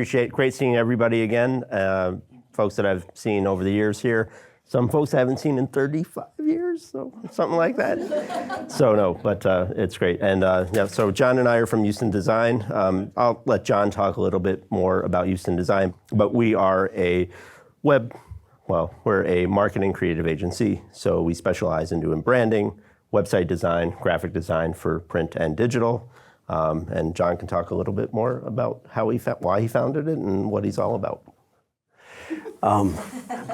Great seeing everybody again. Folks that I've seen over the years here. Some folks I haven't seen in 35 years, so something like that. So no, but it's great. And so John and I are from Houston Design. I'll let John talk a little bit more about Houston Design, but we are we're a marketing creative agency. So we specialize in doing branding, website design, graphic design for print and digital. And John can talk a little bit more about why he founded it and what he's all about. I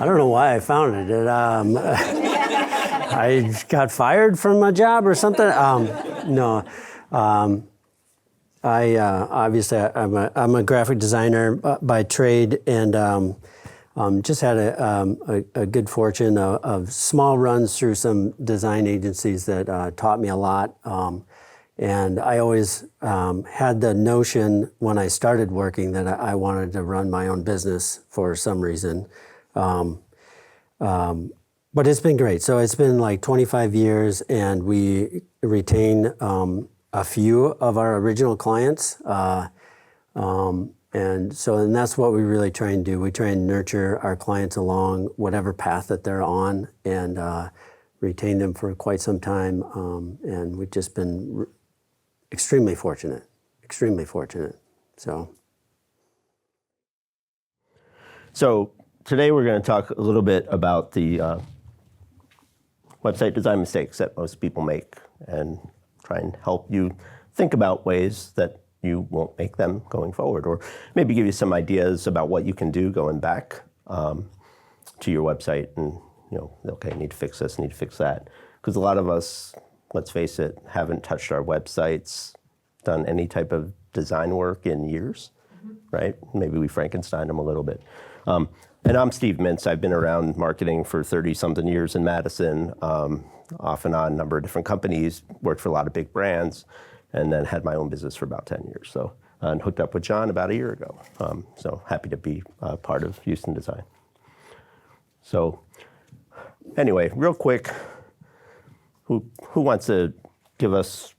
don't know why I founded it. I got fired from my job or something. No, obviously I'm a graphic designer by trade, and just had a good fortune of small runs through some design agencies that taught me a lot. And I always had the notion when I started working that I wanted to run my own business for some reason. But it's been great. So it's been like 25 years, and we retain a few of our original clients. And that's what we really try and do. We try and nurture our clients along whatever path that they're on, and retain them for quite some time. And we've just been extremely fortunate. So today we're going to talk a little bit about the website design mistakes that most people make, and try and help you think about ways that you won't make them going forward, or maybe give you some ideas about what you can do going back to your website and, okay, need to fix this, need to fix that. Because a lot of us, let's face it, haven't touched our websites, done any type of design work in years, right? Maybe we Frankenstein them a little bit. And I'm Steve Mintz. I've been around marketing for 30-something years in Madison, off and on a number of different companies, worked for a lot of big brands, and then had my own business for about 10 years. So, and hooked up with John about a year ago. So happy to be part of Houston Design. So anyway, real quick, who wants to give us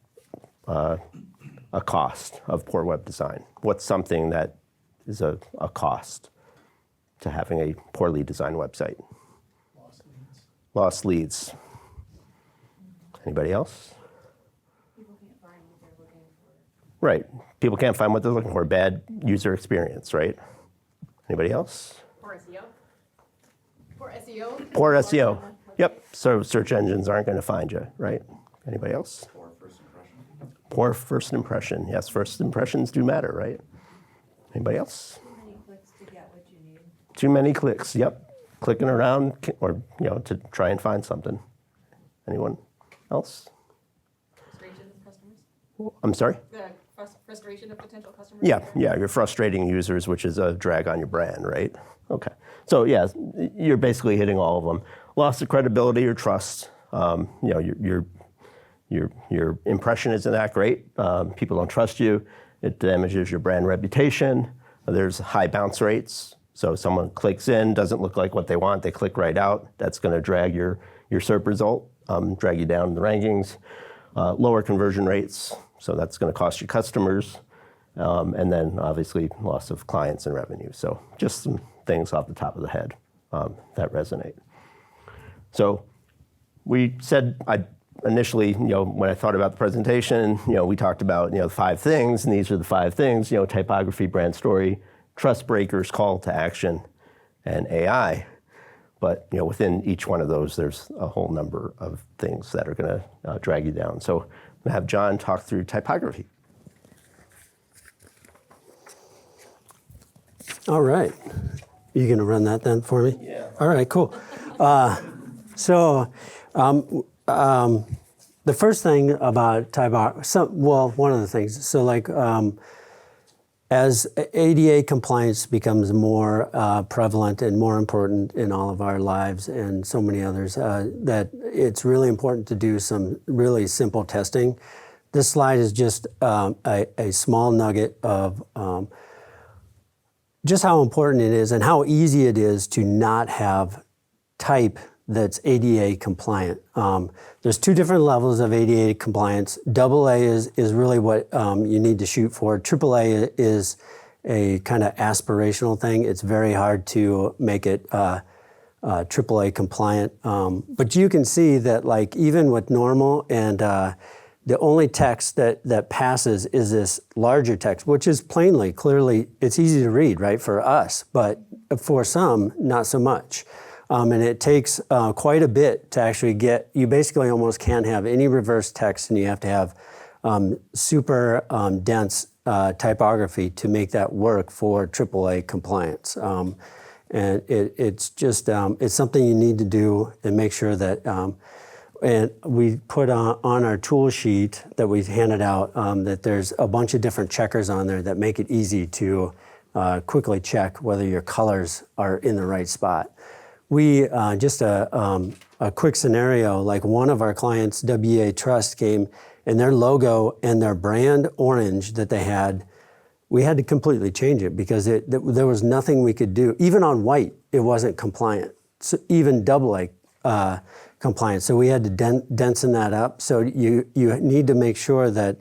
a cost of poor web design? What's something that is a cost to having a poorly designed website? Lost leads. Anybody else? People can't find what they're looking for. Right. People can't find what they're looking for. Bad user experience, right? Anybody else? Poor SEO. Poor SEO. Poor SEO. Yep. So search engines aren't going to find you, right? Anybody else? Poor first impression. Poor first impression. Yes, first impressions do matter, right? Anybody else? Too many clicks to get what you need. Too many clicks. Yep. Clicking around, or to try and find something. Anyone else? Frustration of customers. I'm sorry? The frustration of potential customers. Yeah. You're frustrating users, which is a drag on your brand, right? Okay. So yeah, you're basically hitting all of them. Loss of credibility or trust. Your impression isn't that great. People don't trust you. It damages your brand reputation. There's high bounce rates. So someone clicks in, doesn't look like what they want, they click right out. That's going to drag your SERP result, drag you down in the rankings. Lower conversion rates. So that's going to cost you customers. And then obviously loss of clients and revenue. So just some things off the top of the head that resonate. So we said, initially, when I thought about the presentation, we talked about, 5 things, and these are the 5 things, typography, brand story, trust breakers, call to action, and AI. But, within each one of those, there's a whole number of things that are going to drag you down. So I'm going to have John talk through typography. All right. You going to run that then for me? Yeah. All right, cool. So the first thing about typography, one of the things, so like as ADA compliance becomes more prevalent and more important in all of our lives and so many others, that it's really important to do some really simple testing. This slide is just a small nugget of just how important it is and how easy it is to not have type that's ADA compliant. There's 2 different levels of ADA compliance. AA is really what you need to shoot for. AAA is a kind of aspirational thing. It's very hard to make it AAA compliant. But you can see that like even with normal and the only text that passes is this larger text, which is clearly, it's easy to read, right, for us, but for some, not so much. And it takes quite a bit to actually you basically almost can't have any reverse text, and you have to have super dense typography to make that work for AAA compliance. And it's just, it's something you need to do and make sure that, and we put on our tool sheet that we handed out that there's a bunch of different checkers on there that make it easy to quickly check whether your colors are in the right spot. We, just a quick scenario, like one of our clients, WEA Trust, came and their logo and their brand orange that they had, we had to completely change it because there was nothing we could do. Even on white, it wasn't compliant, so even AA compliant. So we had to densen that up. So you need to make sure that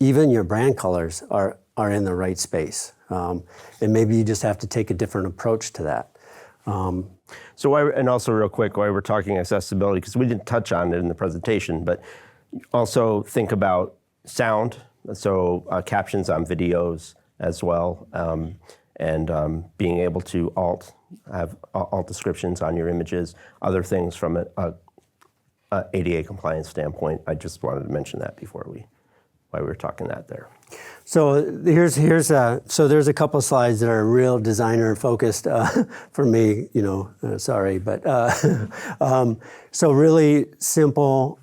even your brand colors are in the right space. And maybe you just have to take a different approach to that. And also real quick, while we're talking accessibility, because we didn't touch on it in the presentation, but also think about sound, so captions on videos as well, and being able to have alt descriptions on your images, other things from a ADA compliance standpoint. I just wanted to mention that while we were talking that there. So so there's a couple slides that are real designer focused for me, sorry, but so really simple.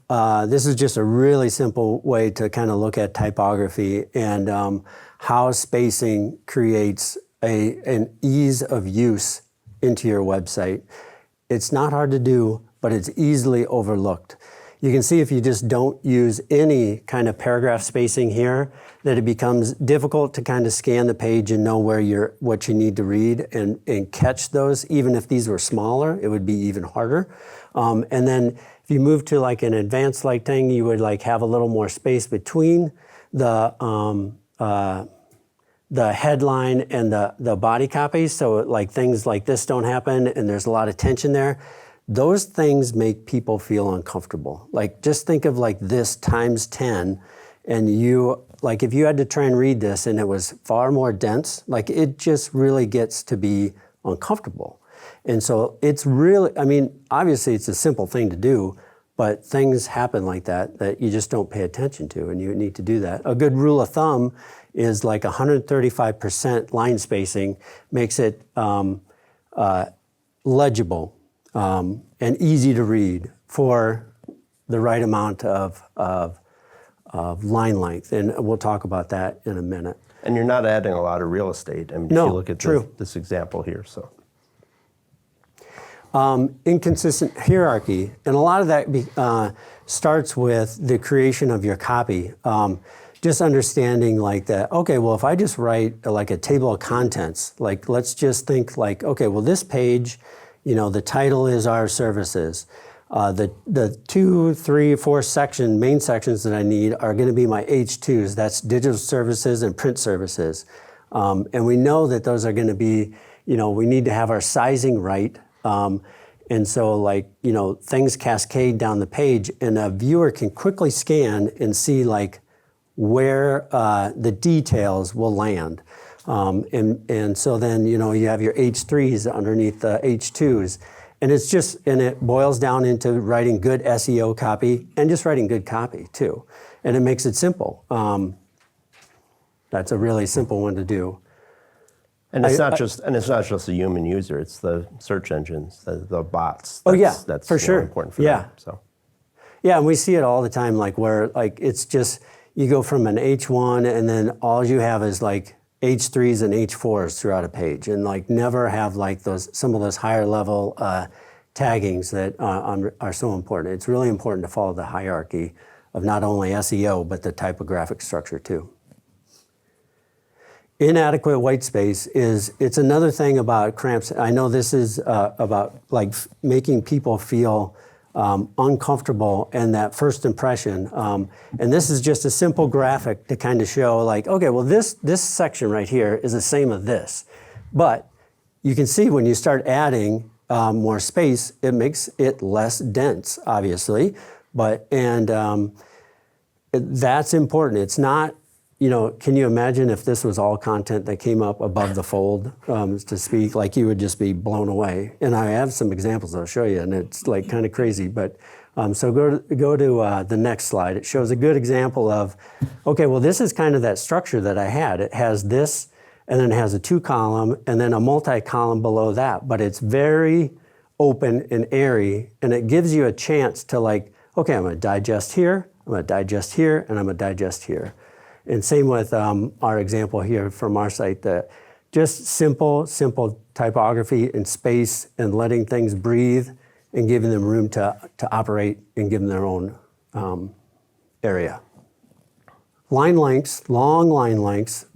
This is just a really simple way to kind of look at typography and how spacing creates an ease of use into your website. It's not hard to do, but it's easily overlooked. You can see if you just don't use any kind of paragraph spacing here, that it becomes difficult to kind of scan the page and know what you need to read and catch those. Even if these were smaller, it would be even harder. And then if you move to like an advanced like thing, you would like have a little more space between the headline and the body copy. So like things like this don't happen and there's a lot of tension there. Those things make people feel uncomfortable. Like just think of like this times 10 and if you had to try and read this and it was far more dense, like it just really gets to be uncomfortable. And so it's really, obviously it's a simple thing to do, but things happen like that you just don't pay attention to, and you need to do that. A good rule of thumb is like 135% line spacing makes it legible and easy to read for the right amount of line length. And we'll talk about that in a minute. And you're not adding a lot of real estate. If No, you look at true. this example here, so. Inconsistent hierarchy, and a lot of that starts with the creation of your copy. Just understanding like that, okay, well, if I just write like a table of contents, like let's just think like, okay, well, this page, the title is our services. The 2, 3, 4 main sections that I need are going to be my H2s. That's digital services and print services. And we know that those are going to be, we need to have our sizing right. And so things cascade down the page and a viewer can quickly scan and see like where the details will land. And so then, you have your H3s underneath the H2s. And it boils down into writing good SEO copy and just writing good copy too. And it makes it simple. That's a really simple one to do. And it's not just the human user; it's the search engines, the bots. That's for sure. important for them. So. Yeah, and we see it all the time, like where like it's just you go from an H1 and then all you have is like H3s and H4s throughout a page, and like never have like some of those higher level taggings that are so important. It's really important to follow the hierarchy of not only SEO but the typographic structure too. Inadequate white space it's another thing about cramps. I know this is about like making people feel uncomfortable and that first impression. And this is just a simple graphic to kind of show like, okay, well this section right here is the same as this. But you can see when you start adding more space, it makes it less dense, obviously. That's important. It's not, can you imagine if this was all content that came up above the fold, to speak, like you would just be blown away. And I have some examples I'll show you, and it's like kind of crazy. But so go to the next slide. It shows a good example of, okay, well, this is kind of that structure that I had. It has this, and then it has a 2-column, and then a multi-column below that. But it's very open and airy, and it gives you a chance to like, okay, I'm going to digest here, I'm going to digest here, and I'm going to digest here. And same with our example here from our site, that just simple typography and space and letting things breathe and giving them room to operate and give them their own area. Line lengths, long line lengths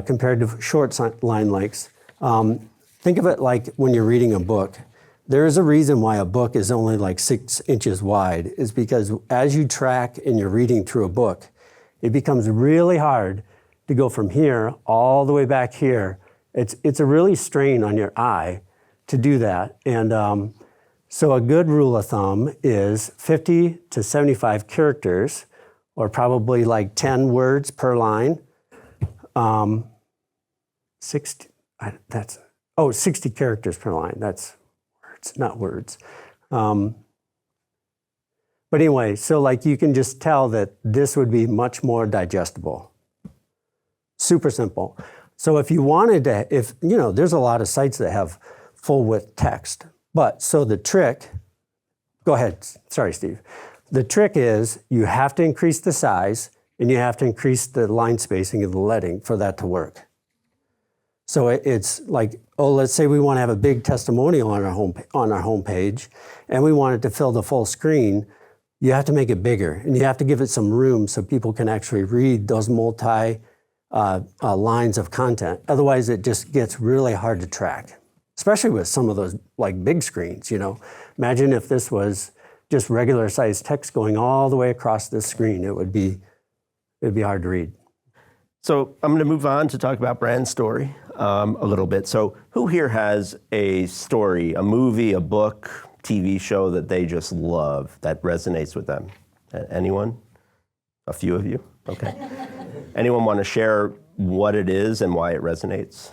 compared to short line lengths. Think of it like when you're reading a book. There is a reason why a book is only like 6 inches wide, is because as you track and you're reading through a book, it becomes really hard to go from here all the way back here. It's a really strain on your eye to do that. And so a good rule of thumb is 50 to 75 characters, or probably like 10 words per line. 60 characters per line. That's words, not words. But anyway, so like you can just tell that this would be much more digestible. Super simple. So if you wanted to, there's a lot of sites that have full width text. But so the trick, go ahead, sorry, Steve. The trick is you have to increase the size and you have to increase the line spacing of the leading for that to work. So it's like, let's say we want to have a big testimonial on our home page and we want it to fill the full screen. You have to make it bigger, and you have to give it some room so people can actually read those multi lines of content. Otherwise, it just gets really hard to track, especially with some of those like big screens. Imagine if this was just regular sized text going all the way across this screen. It'd be hard to read. So I'm going to move on to talk about brand story a little bit. So who here has a story, a movie, a book, TV show that they just love, that resonates with them? Anyone? A few of you? Okay. Anyone want to share what it is and why it resonates?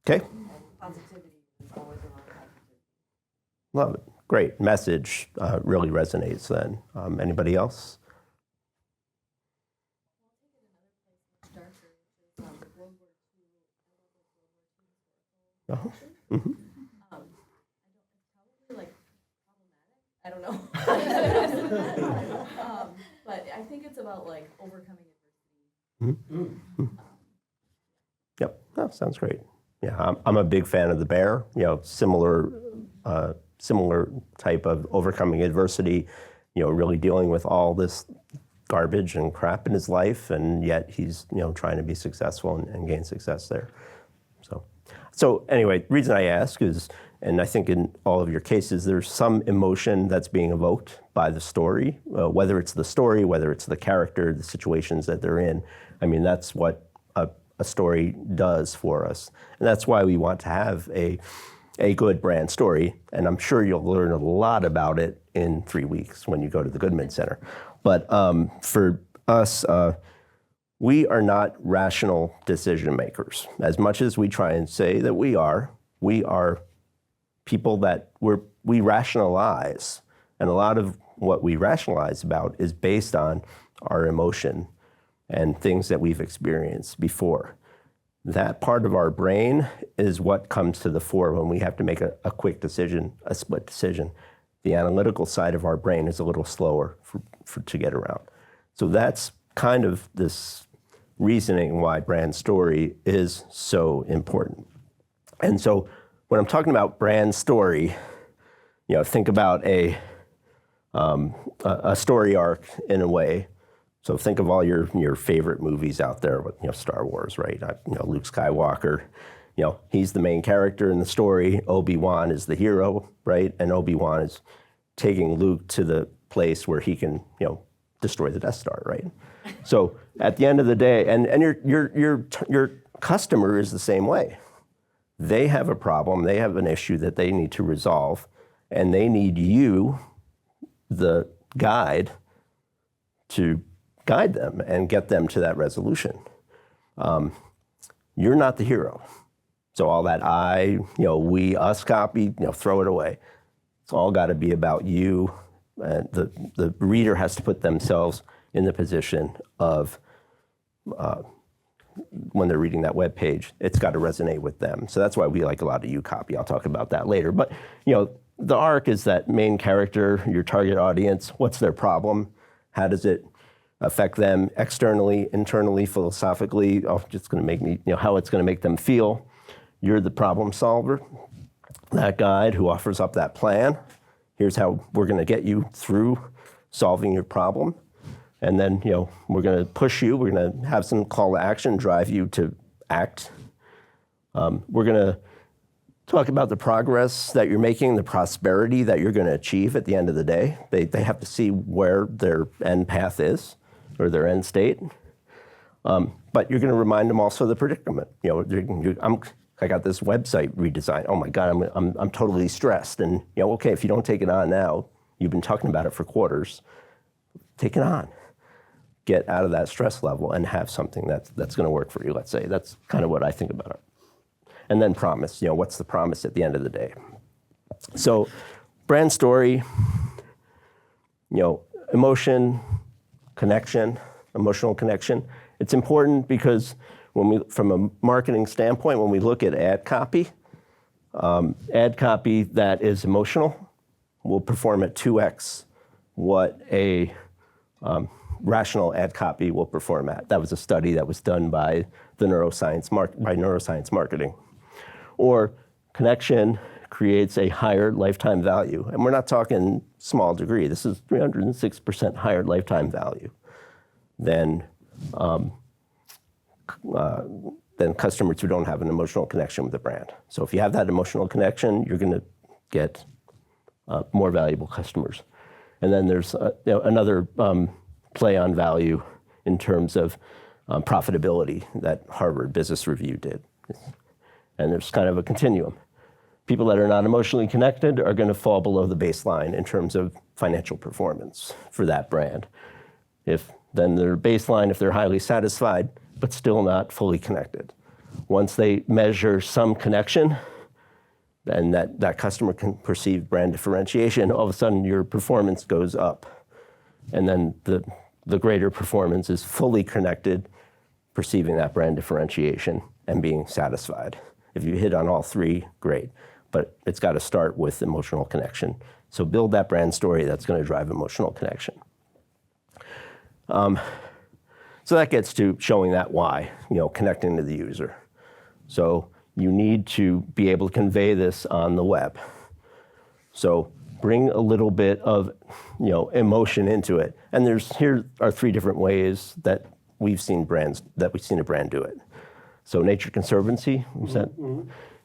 Okay. Positivity is always a lot of positivity. Love it. Great. Message really resonates then. Anybody else? Uh-huh. Mm-hmm. Like problematic. I don't know. But I think it's about like overcoming adversity. Mm-hmm. Yep. That sounds great. Yeah, I'm a big fan of The Bear. Similar type of overcoming adversity. Really dealing with all this garbage and crap in his life, and yet he's trying to be successful and gain success there. So anyway, the reason I ask is, and I think in all of your cases, there's some emotion that's being evoked by the story, whether it's the story, whether it's the character, the situations that they're in. I mean, that's what a story does for us. And that's why we want to have a good brand story. And I'm sure you'll learn a lot about it in 3 weeks when you go to the Goodman Center. But for us, we are not rational decision makers. As much as we try and say that we are people that we rationalize. And a lot of what we rationalize about is based on our emotion and things that we've experienced before. That part of our brain is what comes to the fore when we have to make a quick decision, a split decision. The analytical side of our brain is a little slower to get around. So that's kind of this reasoning why brand story is so important. And so when I'm talking about brand story, think about a story arc in a way. So think of all your favorite movies out there with Star Wars, right? Luke Skywalker, he's the main character in the story. Obi-Wan is the hero, right? And Obi-Wan is taking Luke to the place where he can, destroy the Death Star, right? So at the end of the day, and your customer is the same way. They have a problem, they have an issue that they need to resolve, and they need you, the guide, to guide them and get them to that resolution. You're not the hero. So all that we, us copy, throw it away. It's all got to be about you. And the reader has to put themselves in the position of, when they're reading that web page, it's got to resonate with them. So that's why we like a lot of you copy. I'll talk about that later. But the arc is that main character, your target audience. What's their problem? How does it affect them externally, internally, philosophically? It's going to make me, how it's going to make them feel. You're the problem solver, that guide who offers up that plan. Here's how we're going to get you through solving your problem. And then, we're going to push you. We're going to have some call to action, drive you to act. We're going to talk about the progress that you're making, the prosperity that you're going to achieve at the end of the day. They have to see where their end path is, or their end state. But you're going to remind them also of the predicament. I got this website redesign. Oh my God, I'm totally stressed. And okay, if you don't take it on now, you've been talking about it for quarters. Take it on. Get out of that stress level and have something that's going to work for you. Let's say that's kind of what I think about it. And then promise. What's the promise at the end of the day? So, brand story. Emotion, connection, emotional connection. It's important because from a marketing standpoint, when we look at ad copy that is emotional will perform at 2x what a rational ad copy will perform at. That was a study that was done by neuroscience marketing. Or connection creates a higher lifetime value. And we're not talking small degree. This is 306% higher lifetime value than customers who don't have an emotional connection with the brand. So if you have that emotional connection, you're going to get more valuable customers. And then there's another play on value in terms of profitability that Harvard Business Review did. And there's kind of a continuum. People that are not emotionally connected are going to fall below the baseline in terms of financial performance for that brand. If their baseline, if they're highly satisfied, but still not fully connected. Once they measure some connection, and that customer can perceive brand differentiation, all of a sudden your performance goes up. And then the greater performance is fully connected, perceiving that brand differentiation and being satisfied. If you hit on all three, great. But it's got to start with emotional connection. So build that brand story that's going to drive emotional connection. So that gets to showing that why, connecting to the user. So you need to be able to convey this on the web. So bring a little bit of, emotion into it. And here are 3 different ways that we've seen a brand do it. So Nature Conservancy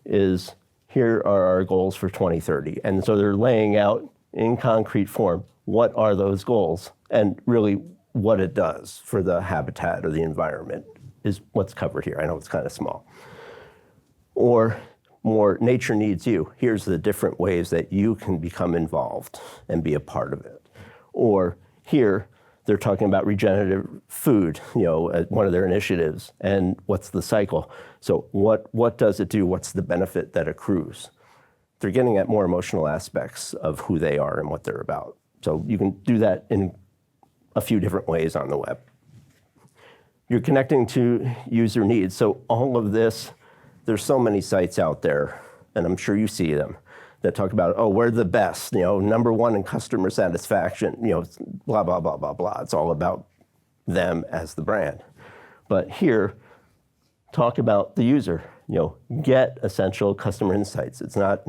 is, here are our goals for 2030. And so they're laying out in concrete form, what are those goals? And really what it does for the habitat or the environment is what's covered here. I know it's kind of small. Or more, nature needs you. Here's the different ways that you can become involved and be a part of it. Or here, they're talking about regenerative food, at one of their initiatives, and what's the cycle. So what does it do? What's the benefit that accrues? They're getting at more emotional aspects of who they are and what they're about. So you can do that in a few different ways on the web. You're connecting to user needs. So all of this, there's so many sites out there, and I'm sure you see them, that talk about, we're the best, number 1 in customer satisfaction, blah, blah, blah, blah, blah. It's all about them as the brand. But here, talk about the user, get essential customer insights. It's not,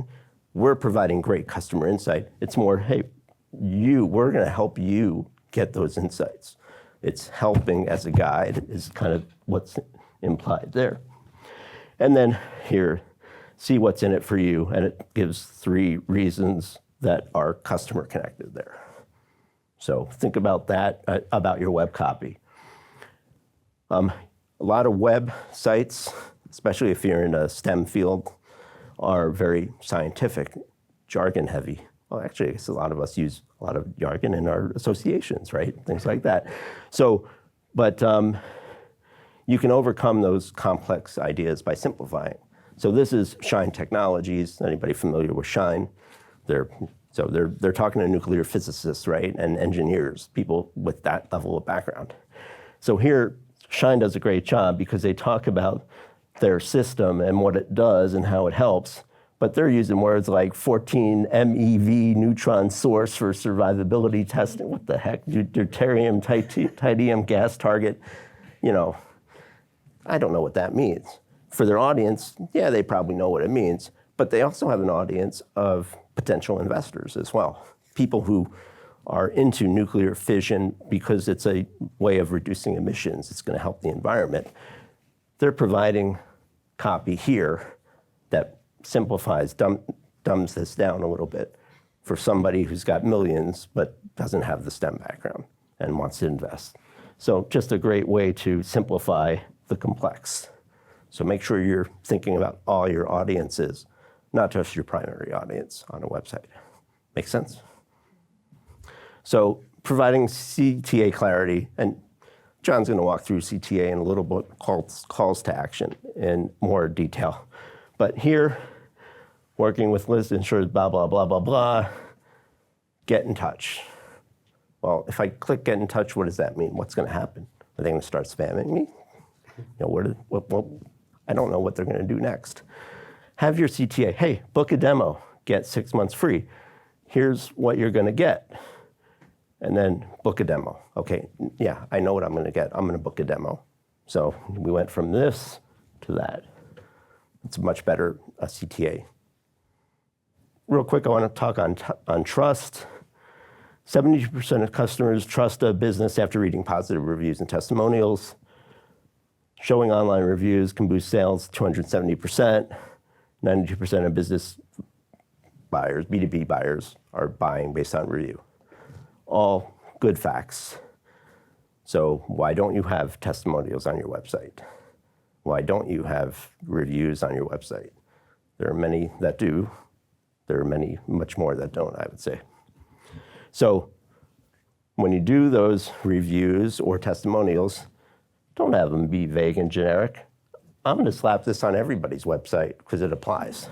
we're providing great customer insight. It's more, hey, we're going to help you get those insights. It's helping as a guide is kind of what's implied there. And then here, see what's in it for you. And it gives 3 reasons that are customer connected there. So think about that, about your web copy. A lot of websites, especially if you're in a STEM field, are very scientific, jargon heavy. Well, actually, I guess a lot of us use a lot of jargon in our associations, right? Things like that. So, but you can overcome those complex ideas by simplifying. So this is Shine Technologies. Anybody familiar with Shine? They're talking to nuclear physicists, right? And engineers, people with that level of background. So here, Shine does a great job because they talk about their system and what it does and how it helps, but they're using words like 14 MeV neutron source for survivability testing. What the heck? Deuterium, titanium gas target. You know, I don't know what that means. For their audience, yeah, they probably know what it means, but they also have an audience of potential investors as well. People who are into nuclear fission because it's a way of reducing emissions. It's going to help the environment. They're providing copy here that simplifies, dumbs this down a little bit for somebody who's got millions but doesn't have the STEM background and wants to invest. So just a great way to simplify the complex. So make sure you're thinking about all your audiences, not just your primary audience on a website. Make sense? So providing CTA clarity, and John's going to walk through CTA in a little bit, calls to action in more detail. But here, working with Liz ensures blah, blah, blah, blah, blah, get in touch. Well, if I click get in touch, what does that mean? What's going to happen? Are they going to start spamming me? You know, I don't know what they're going to do next. Have your CTA, hey, book a demo, get 6 months free. Here's what you're going to get. And then book a demo. Okay, yeah, I know what I'm going to get. I'm going to book a demo. So we went from this to that. It's much better, a CTA. Real quick, I want to talk on trust. 70% of customers trust a business after reading positive reviews and testimonials. Showing online reviews can boost sales 270%. 92% of business buyers, B2B buyers, are buying based on review. All good facts. So why don't you have testimonials on your website? Why don't you have reviews on your website? There are many that do. There are many, much more that don't, I would say. So when you do those reviews or testimonials, don't have them be vague and generic. I'm going to slap this on everybody's website because it applies.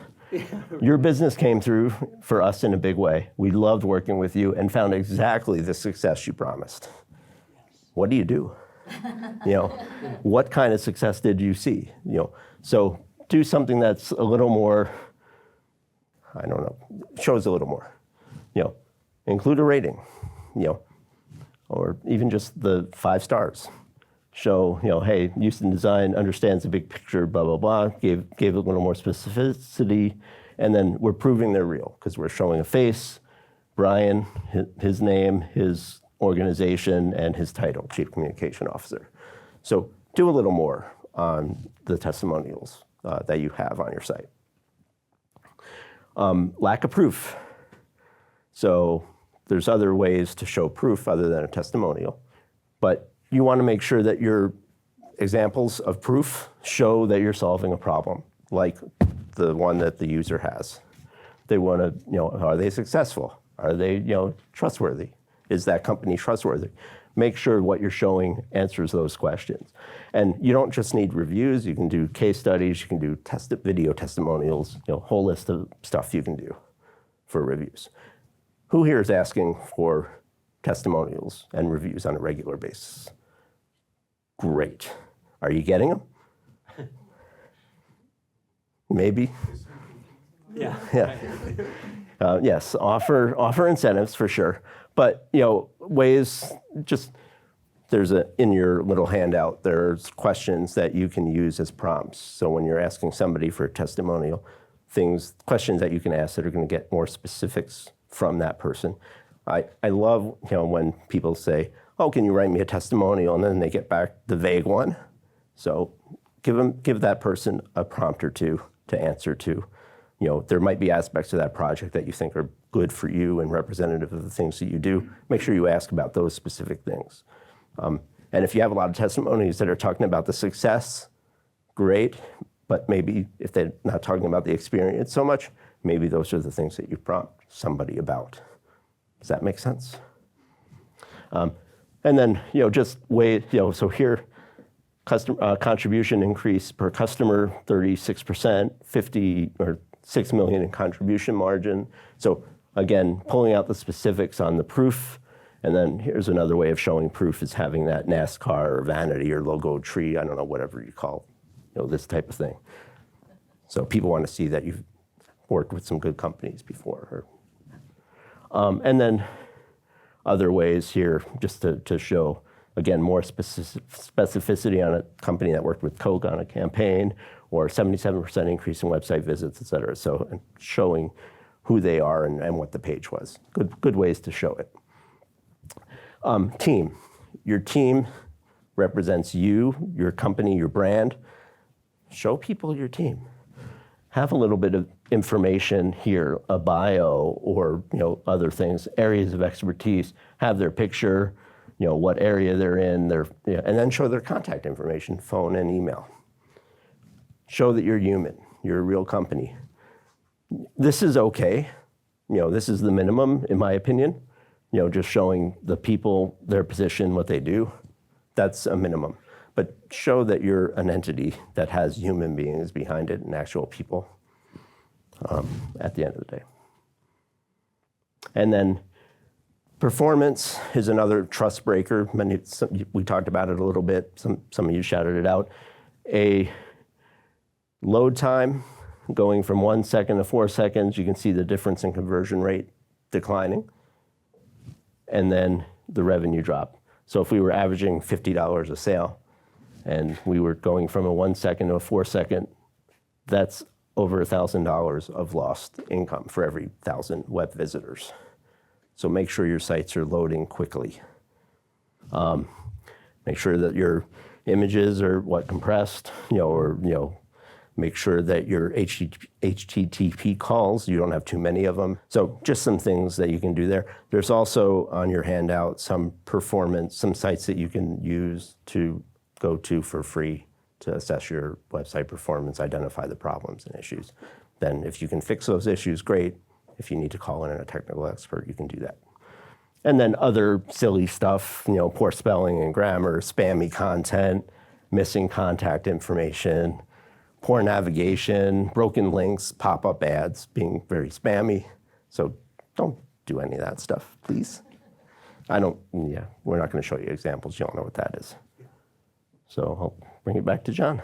Your business came through for us in a big way. We loved working with you and found exactly the success you promised. What do you do? You know, what kind of success did you see? You know, so do something that's a little more, I don't know, shows a little more. You know, include a rating, you know, or even just the 5 stars. Show, you know, hey, Houston Design understands the big picture, blah, blah, blah, gave it a little more specificity, and then we're proving they're real because we're showing a face, Brian, his name, his organization, and his title, Chief Communication Officer. So do a little more on the testimonials that you have on your site. Lack of proof. So there's other ways to show proof other than a testimonial, but you want to make sure that your examples of proof show that you're solving a problem, like the one that the user has. They want to, you know, are they successful? Are they, you know, trustworthy? Is that company trustworthy? Make sure what you're showing answers those questions. And you don't just need reviews. You can do case studies. You can do video testimonials. You know, a whole list of stuff you can do for reviews. Who here is asking for testimonials and reviews on a regular basis? Great. Are you getting them? Maybe. Yeah. Yeah. Yes. Offer incentives for sure. But you know, ways. Just there's in your little handout. There's questions that you can use as prompts. So when you're asking somebody for a testimonial, questions that you can ask that are going to get more specifics from that person. I love, you know, when people say, oh, can you write me a testimonial? And then they get back the vague one. So give that person a prompt or two to answer to. There might be aspects of that project that you think are good for you and representative of the things that you do. Make sure you ask about those specific things. And if you have a lot of testimonies that are talking about the success, great. But maybe if they're not talking about the experience so much, maybe those are the things that you prompt somebody about. Does that make sense? And then, just wait, so here, customer contribution increase per customer, 36%, 50 or 6 million in contribution margin. So again, pulling out the specifics on the proof. And then here's another way of showing proof is having that NASCAR or vanity or logo tree, I don't know, whatever you call, this type of thing. So people want to see that you've worked with some good companies before. And then other ways here, just to show, again, more specificity on a company that worked with Coke on a campaign, or 77% increase in website visits, et cetera. So showing who they are and what the page was. Good ways to show it. Team. Your team represents you, your company, your brand. Show people your team. Have a little bit of information here, a bio or other things, areas of expertise. Have their picture, what area they're in, and then show their contact information, phone and email. Show that you're human, you're a real company. This is okay. This is the minimum, in my opinion. Just showing the people, their position, what they do. That's a minimum. But show that you're an entity that has human beings behind it and actual people at the end of the day. And then performance is another trust breaker. We talked about it a little bit. Some of you shouted it out. A load time going from 1 second to 4 seconds. You can see the difference in conversion rate declining. And then the revenue drop. So if we were averaging $50 a sale and we were going from a 1 second to a 4 second, that's over $1,000 of lost income for every 1,000 web visitors. So make sure your sites are loading quickly. Make sure that your images are compressed, make sure that your HTTP calls, you don't have too many of them. So just some things that you can do there. There's also on your handout some sites that you can use to go to for free to assess your website performance, identify the problems and issues. Then if you can fix those issues, great. If you need to call in a technical expert, you can do that. And then other silly stuff, poor spelling and grammar, spammy content, missing contact information, poor navigation, broken links, pop-up ads, being very spammy. So don't do any of that stuff, please. we're not going to show you examples. You don't know what that is. So I'll bring it back to John.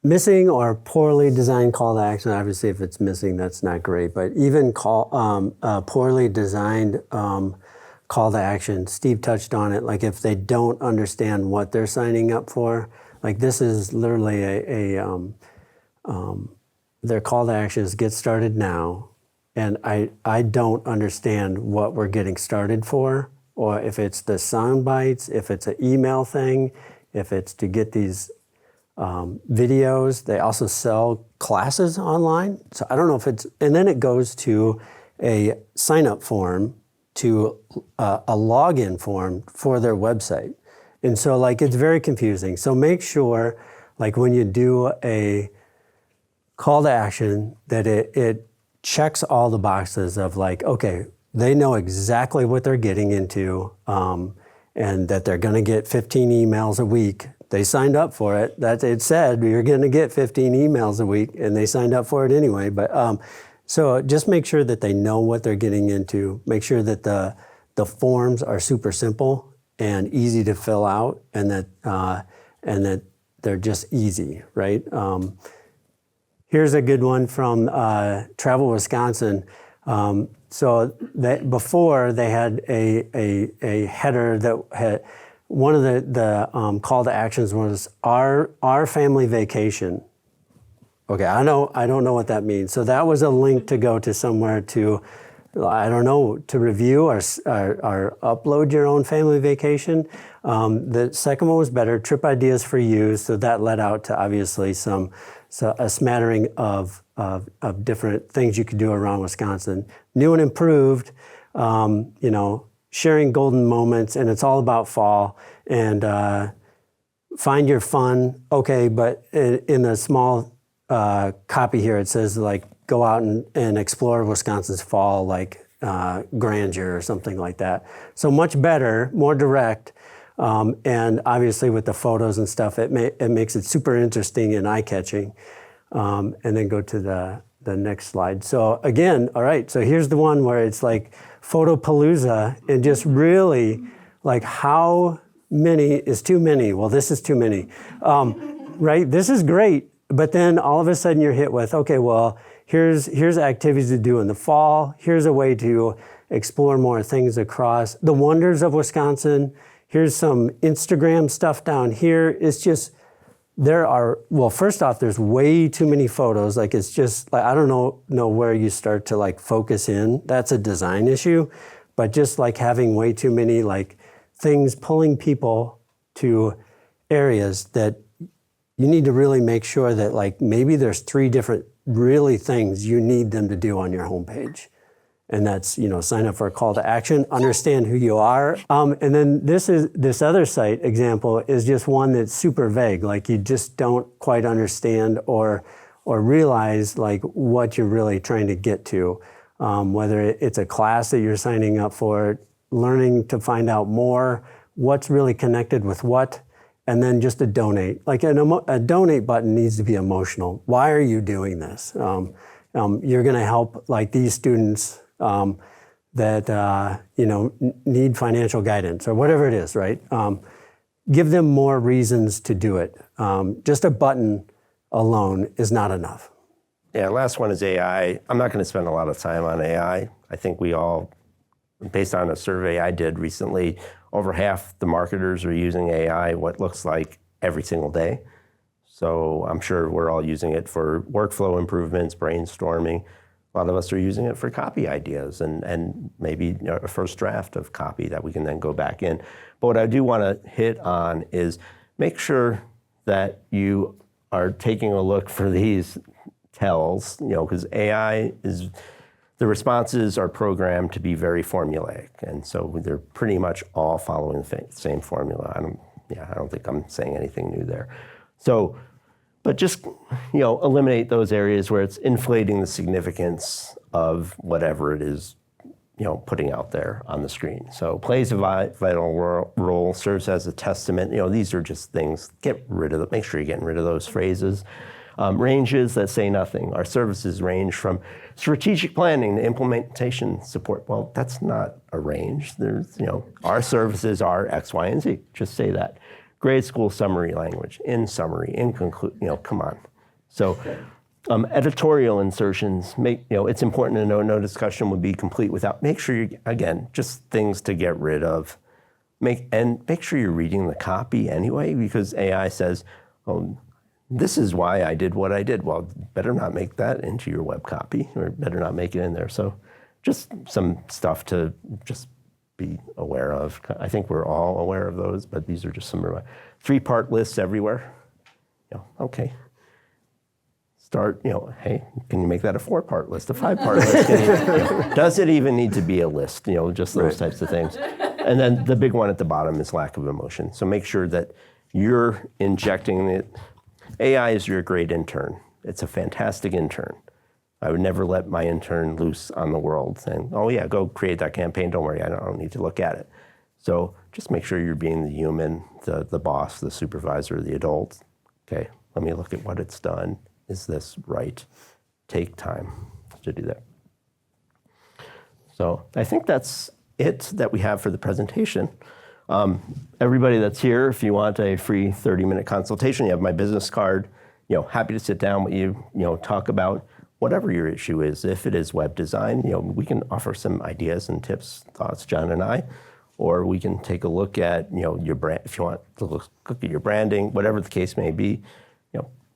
Missing or poorly designed call to action. Obviously, if it's missing, that's not great. But even poorly designed call to action, Steve touched on it. Like if they don't understand what they're signing up for, like this is literally their call to action is get started now, and I don't understand what we're getting started for, or if it's the sound bites, if it's an email thing, if it's to get these videos. They also sell classes online. So I don't know if it's, and then it goes to a sign-up form to a login form for their website. And so like it's very confusing. So make sure like when you do a call to action that it checks all the boxes of like, okay, they know exactly what they're getting into and that they're gonna get 15 emails a week. They signed up for it. That it said you're going to get 15 emails a week, and they signed up for it anyway. But so just make sure that they know what they're getting into. Make sure that the forms are super simple and easy to fill out, and that they're just easy, right? Here's a good one from Travel Wisconsin. So that before they had a header that had. One of the call to actions was our family vacation. Okay, I don't know what that means. So that was a link to go to somewhere to I don't know, to review or upload your own family vacation. The second one was better, trip ideas for you. So that led out to obviously a smattering of different things you could do around Wisconsin. New and improved, sharing golden moments, and it's all about fall. And find your fun. Okay, but in a small copy here, it says like, go out and explore Wisconsin's fall, like grandeur or something like that. So much better, more direct, and obviously with the photos and stuff, it makes it super interesting and eye-catching. And then go to the next slide. So again, all right, so here's the one where it's like Photopalooza, and just really like how many is too many? Well, this is too many, right? This is great, but then all of a sudden you're hit with, okay, well, here's activities to do in the fall. Here's a way to explore more things across the wonders of Wisconsin. Here's some Instagram stuff down here. It's just, first off, there's way too many photos. Like, it's just, like, I don't know where you start to like focus in. That's a design issue, but just like having way too many like things pulling people to areas that you need to really make sure that like maybe there's 3 different really things you need them to do on your homepage. And that's, sign up for a call to action, understand who you are. And then this other site example is just one that's super vague. Like, you just don't quite understand or realize like what you're really trying to get to. Whether it's a class that you're signing up for, learning to find out more, what's really connected with what, and then just a donate. Like a donate button needs to be emotional. Why are you doing this? You're gonna help like these students that need financial guidance or whatever it is, right? Give them more reasons to do it. Just a button alone is not enough. Yeah, last one is AI. I'm not going to spend a lot of time on AI. I think we all, based on a survey I did recently, over half the marketers are using AI what looks like every single day. So I'm sure we're all using it for workflow improvements, brainstorming. A lot of us are using it for copy ideas and maybe a first draft of copy that we can then go back in. But what I do want to hit on is make sure that you are taking a look for these tells, because AI is, the responses are programmed to be very formulaic. And so they're pretty much all following the same formula. I don't think I'm saying anything new there. So, but just, eliminate those areas where it's inflating the significance of whatever it is, putting out there on the screen. So plays a vital role, serves as a testament. These are just things, get rid of them. Make sure you're getting rid of those phrases. Ranges that say nothing. Our services range from strategic planning to implementation support. Well, that's not a range. There's, our services are X, Y, and Z. Just say that. Grade school summary language, in summary, in conclude, come on. So editorial insertions, it's important to know no discussion would be complete without, make sure you, again, just things to get rid of. Make sure you're reading the copy anyway, because AI says, oh, this is why I did what I did. Well, better not make that into your web copy, or better not make it in there. So just some stuff to just be aware of. I think we're all aware of those, but these are just some 3-part lists everywhere. Okay. Start, hey, can you make that a 4-part list, a 5-part list? Does it even need to be a list? Just those types of things. And then the big one at the bottom is lack of emotion. So make sure that you're injecting it. AI is your great intern. It's a fantastic intern. I would never let my intern loose on the world saying, oh yeah, go create that campaign. Don't worry, I don't need to look at it. So just make sure you're being the human, the boss, the supervisor, the adult. Okay, let me look at what it's done. Is this right? Take time to do that. So I think that's it that we have for the presentation. Everybody that's here, if you want a free 30-minute consultation, you have my business card. Happy to sit down with you, talk about whatever your issue is. If it is web design, we can offer some ideas and tips, thoughts, John and I, or we can take a look at, your brand, if you want to look at your branding, whatever the case may be,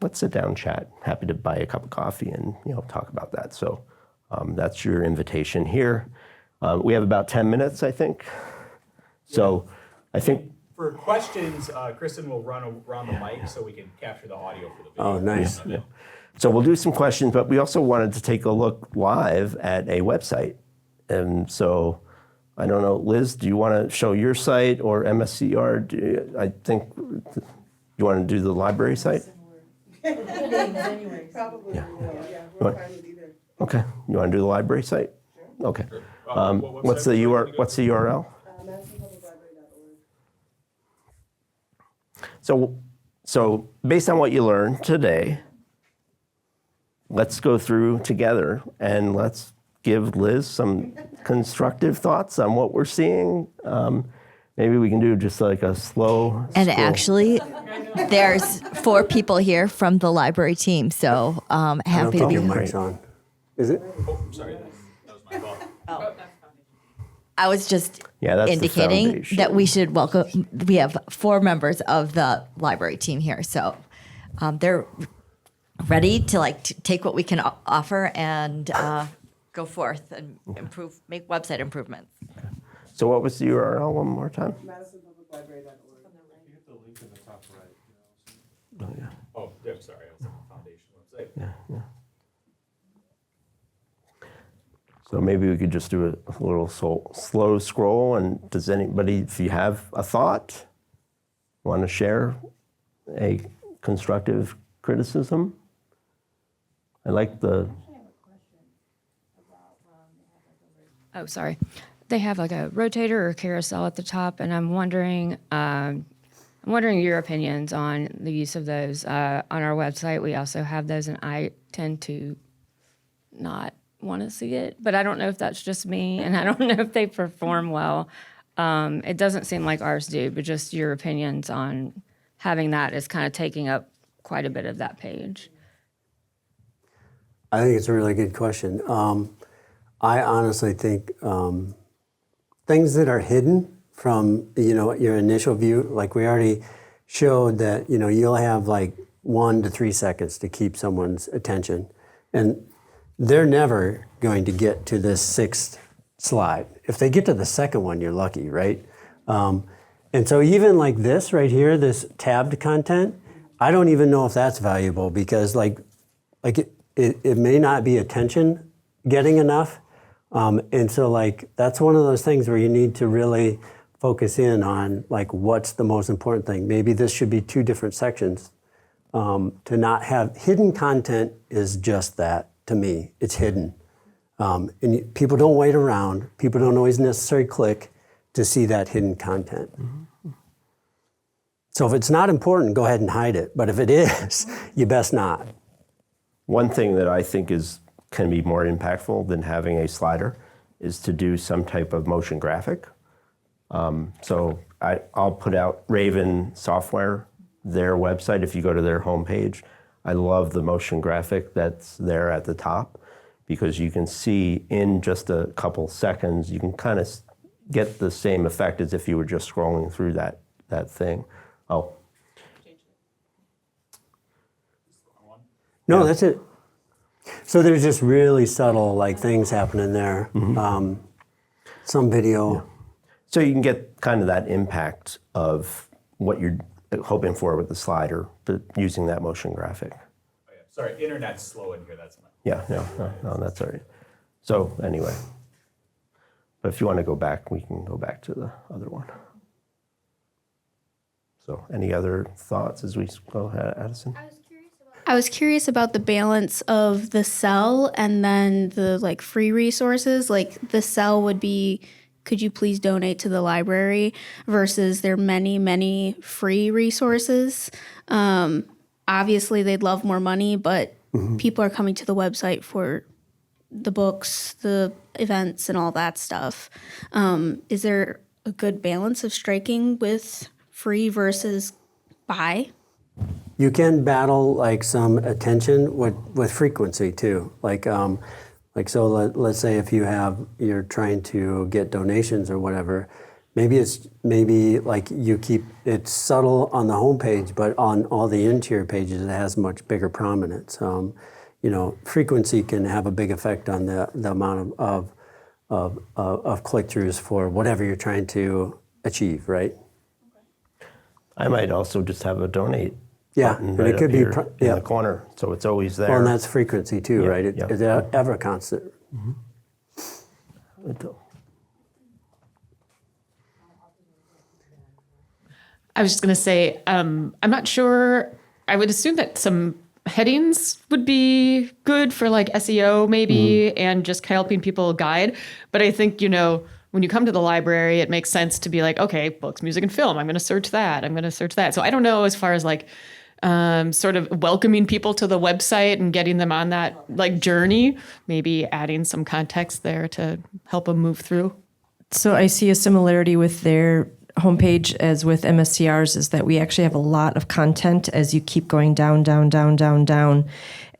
let's sit down and chat. Happy to buy a cup of coffee and, talk about that. So That's your invitation here. We have about 10 minutes, I think. So I think, For questions, Kristen will run around the mic so we can capture the audio for the video. Oh, nice. so we'll do some questions, but we also wanted to take a look live at a website. And so I don't know, Liz, do you want to show your site, or MSCR? I think you want to do the library site? Probably, yeah, we're fine with either. Okay. You want to do the library site? Okay. What What's the website would you go What's the URL? MadisonPublicLibrary.org. So based on what you learned today, let's go through together and let's give Liz some constructive thoughts on what we're seeing. Maybe we can do just like a slow And scroll. actually, there's 4 people here from the library team, so I don't happy to think be your here. mic's on. Is it? Oh, sorry, that was my fault. I was just Yeah, that's the indicating foundation. that we should welcome, we have 4 members of the library team here, so they're ready to take what we can offer and go forth and make website improvements. So what was the URL one more time? MadisonPublicLibrary.org. Oh, yeah, sorry, I was on the foundation website. So maybe we could just do a little slow scroll. And does anybody, if you have a thought, want to share a constructive criticism? I like the, Oh, sorry. They have like a rotator or carousel at the top, and I'm wondering your opinions on the use of those on our website. We also have those, and I tend to not want to see it, but I don't know if that's just me, and I don't know if they perform well. It doesn't seem like ours do, but just your opinions on having that is kind of taking up quite a bit of that page. I think it's a really good question. I honestly think things that are hidden from your initial view, like we already showed that you'll have like 1 to 3 seconds to keep someone's attention, and they're never going to get to this 6th slide. If they get to the 2nd one, you're lucky, right? And so even like this right here, this tabbed content, I don't even know if that's valuable because it may not be attention getting enough. And so that's one of those things where you need to really focus in on what's the most important thing. Maybe this should be 2 different sections. To not have hidden content is just that to me. It's hidden. And people don't wait around. People don't always necessarily click to see that hidden content. Mm-hmm. So if it's not important, go ahead and hide it. But if it is, you best not. one thing that I think can be more impactful than having a slider is to do some type of motion graphic. So I'll put out Raven Software, their website. If you go to their homepage, I love the motion graphic that's there at the top because you can see in just a couple seconds, you can kind of get the same effect as if you were just scrolling through that thing. Oh. No, that's it. So there's just really subtle things happening there. Mm-hmm. Some video. So you can get kind of that impact of what you're hoping for with the slider, but using that motion graphic. Oh, yeah. Sorry, internet's slow in here, that's my. Yeah, no, that's all right. So anyway, but if you want to go back, we can go back to the other one. So any other thoughts as we go ahead, Addison? I was curious about the balance of the cell and then the free resources. The cell would be, could you please donate to the library, versus there are many, many free resources. Obviously, they'd love more money, but people are coming to the website for the books, the events, and all that stuff. Is there a good balance of striking with free versus buy? You can battle some attention with frequency too. So let's say if you're trying to get donations or whatever, maybe you keep it subtle on the homepage, but on all the interior pages it has much bigger prominence. frequency can have a big effect on the amount of click-throughs for whatever you're trying to achieve, right? I might also just have a donate Yeah, button and right it could up be here in the corner, so it's always there. Well, and that's frequency too, Yeah, right? yeah. It's ever constant. I was just going to say, I'm not sure. I would assume that some headings would be good for like SEO maybe and just helping people guide. But I think, when you come to the library, it makes sense to be like, okay, books, music, and film. I'm going to search that. I'm going to search that. So I don't know as far as like sort of welcoming people to the website and getting them on that like journey, maybe adding some context there to help them move through. So I see a similarity with their homepage as with MSTR's is that we actually have a lot of content as you keep going down, down, down, down, down.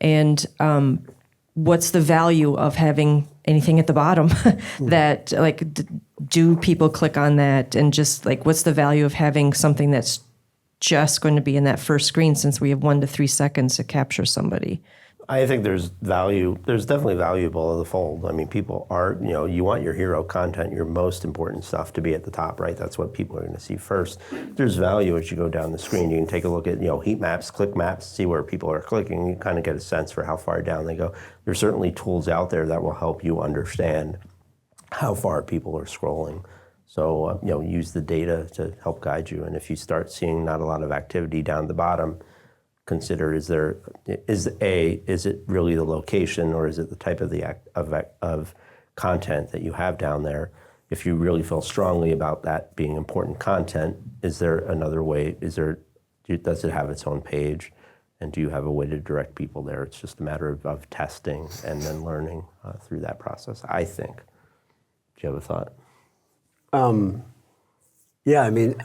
And what's the value of having anything at the bottom that like, do people click on that? And just like, what's the value of having something that's just going to be in that first screen since we have 1 to 3 seconds to capture somebody? I think there's definitely value below the fold. I mean, people are, you want your hero content, your most important stuff to be at the top, right? That's what people are going to see first. There's value as you go down the screen. You can take a look at, heat maps, click maps, see where people are clicking. You kind of get a sense for how far down they go. There's certainly tools out there that will help you understand how far people are scrolling. So, use the data to help guide you. And if you start seeing not a lot of activity down the bottom, consider is it really the location or is it the type of content that you have down there? If you really feel strongly about that being important content, is there another way? Does it have its own page? And do you have a way to direct people there? It's just a matter of testing and then learning through that process, I think. Do you have a thought? Yeah, I mean,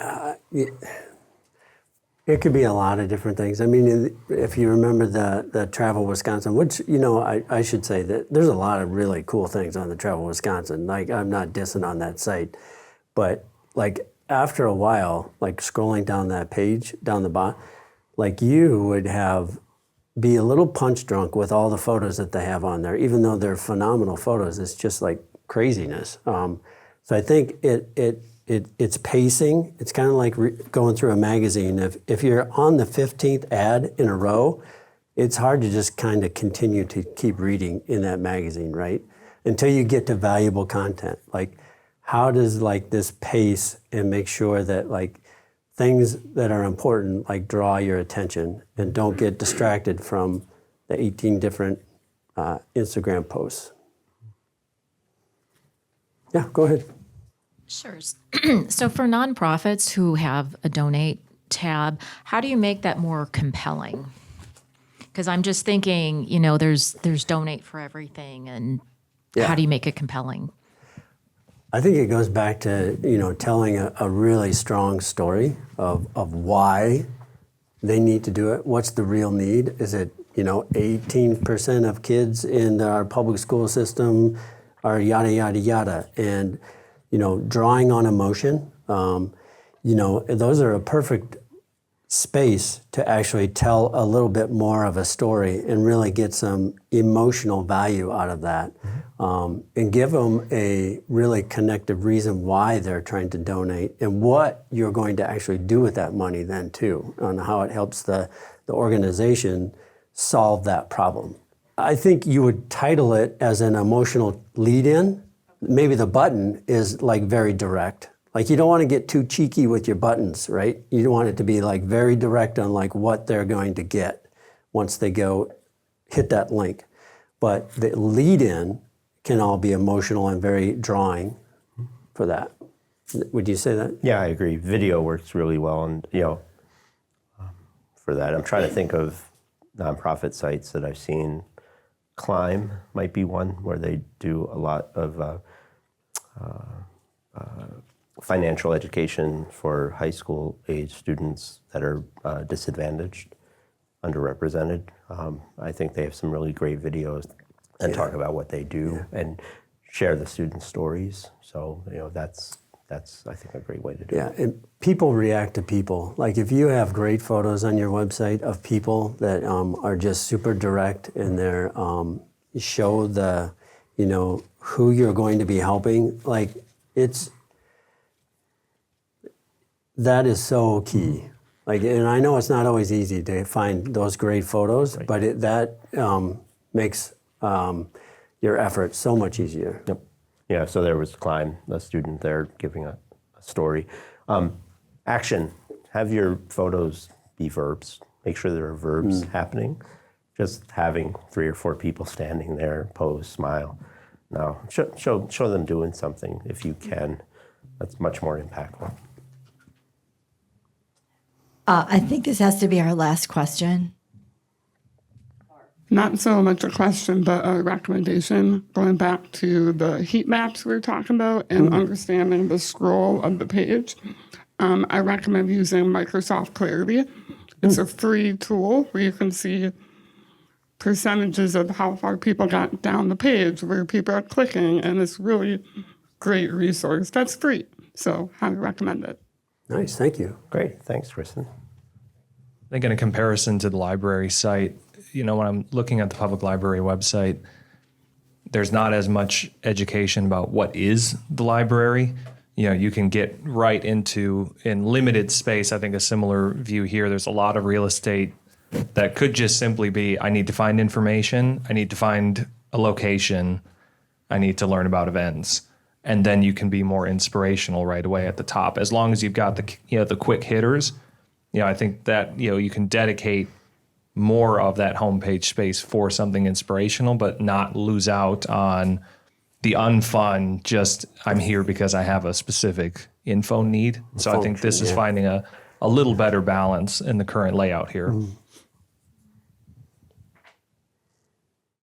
it could be a lot of different things. I mean, if you remember the Travel Wisconsin, which, I should say that there's a lot of really cool things on the Travel Wisconsin. Like, I'm not dissing on that site, but like after a while, like scrolling down that page, down the bottom, like you would be a little punch drunk with all the photos that they have on there, even though they're phenomenal photos. It's just like craziness. So I think it's pacing. It's kind of like going through a magazine. If you're on the 15th ad in a row, it's hard to just kind of continue to keep reading in that magazine, right? Until you get to valuable content. Like, how does like this pace and make sure that like things that are important like draw your attention and don't get distracted from the 18 different Instagram posts. Yeah, go ahead. Sure. So for nonprofits who have a donate tab, how do you make that more compelling? Because I'm just thinking, there's donate for everything, and how do you make it compelling? I think it goes back to, telling a really strong story of why they need to do it. What's the real need? Is it, 18% of kids in our public school system are yada, yada, yada. And, drawing on emotion, those are a perfect space to actually tell a little bit more of a story and really get some emotional value out of that. And give them a really connective reason why they're trying to donate and what you're going to actually do with that money then too, on how it helps the organization solve that problem. I think you would title it as an emotional lead-in. Maybe the button is like very direct. Like, you don't want to get too cheeky with your buttons, right? You don't want it to be like very direct on like what they're going to get once they go hit that link. But the lead-in can all be emotional and very drawing for that. Would you say that? Yeah, I agree. Video works really well, and for that, I'm trying to think of nonprofit sites that I've seen. Climb might be one where they do a lot of financial education for high school age students that are disadvantaged, underrepresented. I think they have some really great videos and talk about what they do and share the students' stories. So, that's that's, I think, a great way to do it. Yeah, and people react to people. Like if you have great photos on your website of people that are just super direct and they're show the, who you're going to be helping. Like that is so key. Like, and I know it's not always easy to find those great photos, but that makes your effort so much easier. Yep. Yeah, so there was Klein, a student there, giving a story. Action. Have your photos be verbs. Make sure there are verbs happening. Just having 3 or 4 people standing there, pose, smile. No, show them doing something if you can. That's much more impactful. I think this has to be our last question. Not so much a question, but a recommendation, going back to the heat maps we were talking about and understanding the scroll of the page. I recommend using Microsoft Clarity. It's a free tool where you can see percentages of how far people got down the page, where people are clicking, and it's really great resource. That's free, so highly recommend it. Nice, thank you. Great, thanks, Kristen. I think in a comparison to the library site, when I'm looking at the public library website, there's not as much education about what is the library. You can get right into, in limited space, I think a similar view here, there's a lot of real estate that could just simply be, I need to find information, I need to find a location, I need to learn about events. And then you can be more inspirational right away at the top. As long as you've got the quick hitters, I think that, you can dedicate more of that homepage space for something inspirational, but not lose out on the unfun, just I'm here because I have a specific info need. So I think this is finding a little better balance in the current layout here.